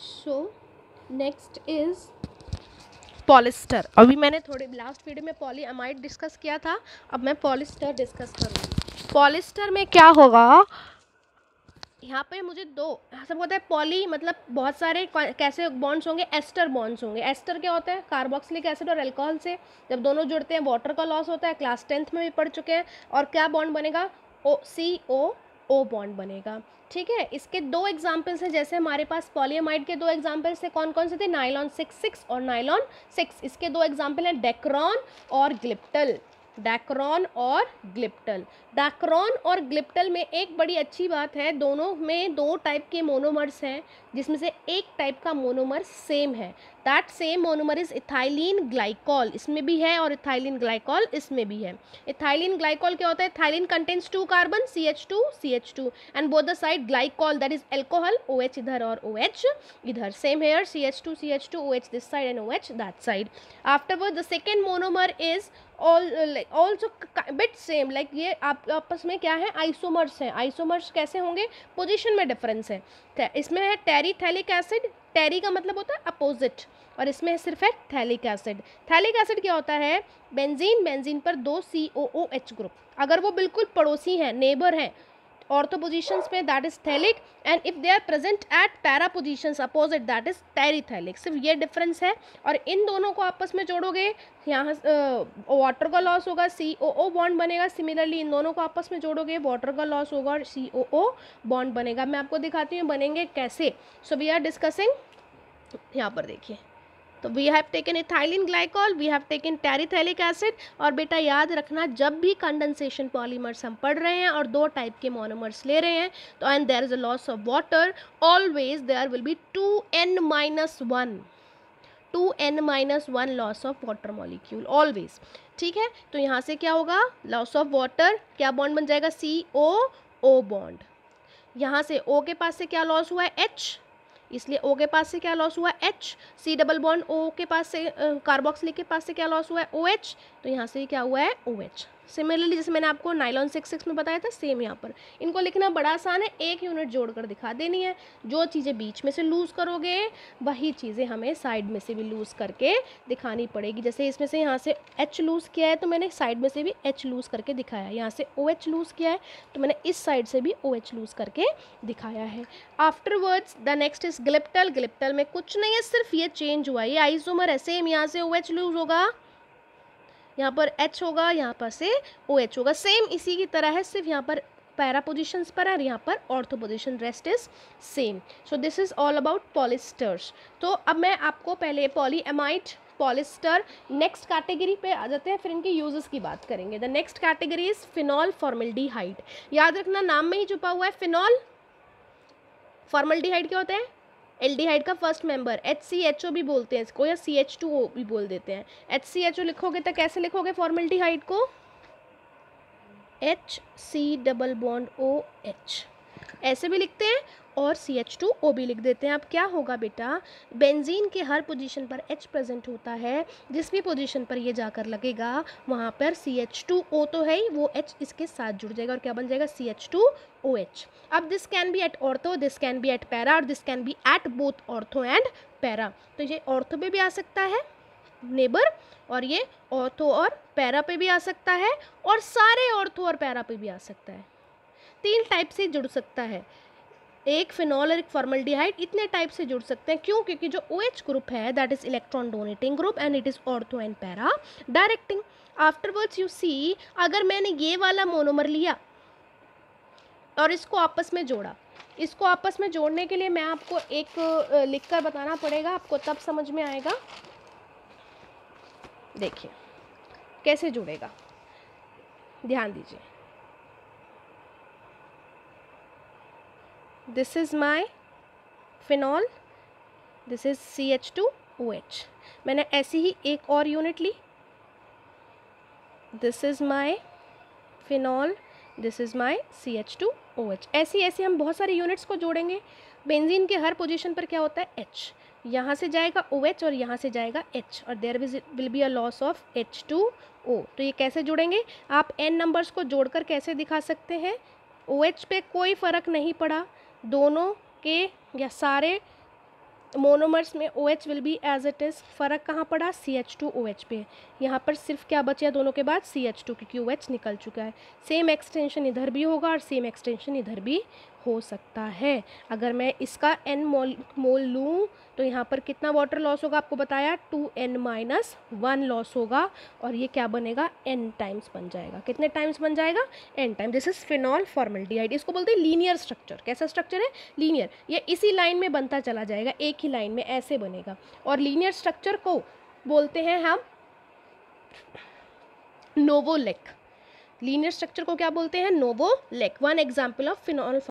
So next is polyester. अभी मैंने थोड़े लास्ट वीडियो में पॉलीअमाइड डिस्कस किया था, अब मैं पॉलिस्टर डिस्कस करूँगी। पॉलिस्टर में क्या होगा, यहाँ पे मुझे दो सब होता है। पॉली मतलब बहुत सारे कैसे बॉन्ड्स होंगे, एस्टर बॉन्ड्स होंगे। एस्टर क्या होता है, कार्बोक्सिलिक एसिड और अल्कोहल से जब दोनों जुड़ते हैं वाटर का लॉस होता है, क्लास 10th में भी पढ़ चुके हैं। और क्या बॉन्ड बनेगा, CO बॉन्ड बनेगा। ठीक है, इसके दो एग्जाम्पल्स हैं। जैसे हमारे पास पॉलीअमाइड के दो एग्जाम्पल्स थे, कौन कौन से थे, नाइलॉन 6 और नाइलॉन 6। इसके दो एग्जाम्पल हैं डेक्रॉन और ग्लिप्टल। डैक्रॉन और ग्लिप्टल। डैक्रॉन और ग्लिप्टल में एक बड़ी अच्छी बात है, दोनों में दो टाइप के मोनोमर्स हैं, जिसमें से एक टाइप का मोनोमर सेम है। That same monomer is ethylene glycol, इसमें भी है, और इथाइलिन ग्लाइकॉल इसमें भी है। इथाइलिन ग्लाइकॉल क्या होता है, ethylene contains 2 carbon, CH2 and both the side glycol that is alcohol, OH इधर और OH इधर। Same here, CH2 OH this side and OH that side. Afterward the second monomer is also bit same, like ये आपस में क्या है, isomers हैं। Isomers कैसे होंगे, पोजीशन में डिफरेंस है। इसमें है टेरीथैलिक एसिड, टेरी का मतलब होता है अपोजिट, और इसमें सिर्फ है थैलिक एसिड। थैलिक एसिड क्या होता है, बेंजीन, बेंजीन पर 2 COOH ग्रुप, अगर वो बिल्कुल पड़ोसी हैं, नेबर हैं ऑर्थो पोजिशंस पे, that is phthalic, and if they are present at para positions opposite, that is terephthalic. सिर्फ ये डिफरेंस है। और इन दोनों को आपस में जोड़ोगे, यहाँ वाटर का लॉस होगा, COO बॉन्ड बनेगा। सिमिलरली इन दोनों को आपस में जोड़ोगे, वाटर का लॉस होगा और COO बॉन्ड बनेगा। मैं आपको दिखाती हूँ बनेंगे कैसे। सो वी आर डिस्कसिंग, यहाँ पर देखिए, तो we have taken ethylene glycol, we have taken terephthalic acid. और बेटा याद रखना, जब भी कंडेंसेशन पॉलीमर्स हम पढ़ रहे हैं और दो टाइप के मोनोमर्स ले रहे हैं, तो and there is a loss of water, always there will be 2n-1 loss of water molecule always. ठीक है, तो यहाँ से क्या होगा, लॉस ऑफ वाटर, क्या बॉन्ड बन जाएगा, COO बॉन्ड। यहाँ से O के पास से क्या लॉस हुआ है, H, इसलिए O के पास से क्या लॉस हुआ है, H। C double bond O के पास से, कार्बोक्सिलिक के पास से क्या लॉस हुआ है, OH, तो यहाँ से क्या हुआ है, OH। सिमिलरली जैसे मैंने आपको नाइलॉन 6 में बताया था, सेम यहाँ पर। इनको लिखना बड़ा आसान है, एक यूनिट जोड़कर दिखा देनी है। जो चीज़ें बीच में से लूज़ करोगे, वही चीज़ें हमें साइड में से भी लूज़ करके दिखानी पड़ेगी। जैसे इसमें से यहाँ से H लूज़ किया है, तो मैंने साइड में से भी H लूज़ करके दिखाया है। यहाँ से OH लूज़ किया है, तो मैंने इस साइड से भी OH लूज़ करके दिखाया है। Afterwards the next is glyptal. Glyptal में कुछ नहीं है, सिर्फ ये चेंज हुआ है, ये आइसोमर है सेम। यहाँ से OH लूज होगा, यहाँ पर H होगा, यहाँ पर से OH होगा, सेम इसी की तरह है, सिर्फ यहाँ पर पैरा पोजिशंस पर है और यहाँ पर ortho position, rest is same. So this is all about polyesters. तो अब मैं आपको पहले पॉलीएमाइड, पॉलिस्टर, नेक्स्ट कैटेगरी पे आ जाते हैं, फिर इनके यूजेस की बात करेंगे। The next category is phenol formaldehyde. याद रखना, नाम में ही छुपा हुआ है फिनॉल। फॉर्मल्डिहाइड क्या होता है, एल्डिहाइड का फर्स्ट मेंबर। HCHO भी बोलते हैं इसको, या CH2O भी बोल देते हैं। HCHO लिखोगे तो कैसे लिखोगे फॉर्मल्डिहाइड को, HC डबल बॉन्ड OH, ऐसे भी लिखते हैं, और CH2O भी लिख देते हैं। अब क्या होगा बेटा, बेंजीन के हर पोजीशन पर H प्रेजेंट होता है, जिस भी पोजीशन पर ये जाकर लगेगा वहाँ पर CH2O तो है ही, वो H इसके साथ जुड़ जाएगा और क्या बन जाएगा, CH2OH। अब this can be at ortho, this can be at para, और this can be at both ortho and para. तो ये ऑर्थो पे भी आ सकता है नेबर, और ये ऑर्थो और पैरा पे भी आ सकता है, और सारे ऑर्थो और पैरा पे भी आ सकता है। 3 टाइप से जुड़ सकता है, एक फिनॉल और एक फॉर्मल्डिहाइड, इतने टाइप से जुड़ सकते हैं। क्यों, क्योंकि जो OH ग्रुप है that is electron donating group and it is ortho and para directing. Afterwards you see, अगर मैंने ये वाला मोनोमर लिया और इसको आपस में जोड़ा, इसको आपस में जोड़ने के लिए मैं आपको एक लिख कर बताना पड़ेगा, आपको तब समझ में आएगा। देखिए कैसे जुड़ेगा, ध्यान दीजिए। This is my phenol, this is CH2OH। मैंने ऐसी ही एक और यूनिट ली, this is my phenol, this is my CH2OH। ऐसी ऐसी हम बहुत सारी यूनिट्स को जोड़ेंगे। बेंजीन के हर पोजीशन पर क्या होता है, H, यहाँ से जाएगा OH और यहाँ से जाएगा H, और there will be a loss of H2O। तो ये कैसे जुड़ेंगे, आप n नंबर्स को जोड़कर कैसे दिखा सकते हैं, OH पे कोई फ़र्क नहीं पड़ा, दोनों के या सारे मोनोमर्स में OH will be as it is, फ़र्क कहाँ पड़ा, CH2 OH पे। यहाँ पर सिर्फ क्या बचा दोनों के बाद, CH2, क्योंकि OH निकल चुका है। सेम एक्सटेंशन इधर भी होगा और सेम एक्सटेंशन इधर भी हो सकता है। अगर मैं इसका n मोल लूँ तो यहाँ पर कितना वाटर लॉस होगा, आपको बताया 2n-1 लॉस होगा, और ये क्या बनेगा, n टाइम्स बन जाएगा। कितने टाइम्स बन जाएगा, n time. This is phenol formaldehyde. इसको बोलते हैं लीनियर स्ट्रक्चर। कैसा स्ट्रक्चर है, लीनियर। ये इसी लाइन में बनता चला जाएगा, एक ही लाइन में ऐसे बनेगा। और लीनियर स्ट्रक्चर को बोलते हैं हम नोवोलेक। लीनियर स्ट्रक्चर को क्या बोलते हैं, novolac. One example of phenol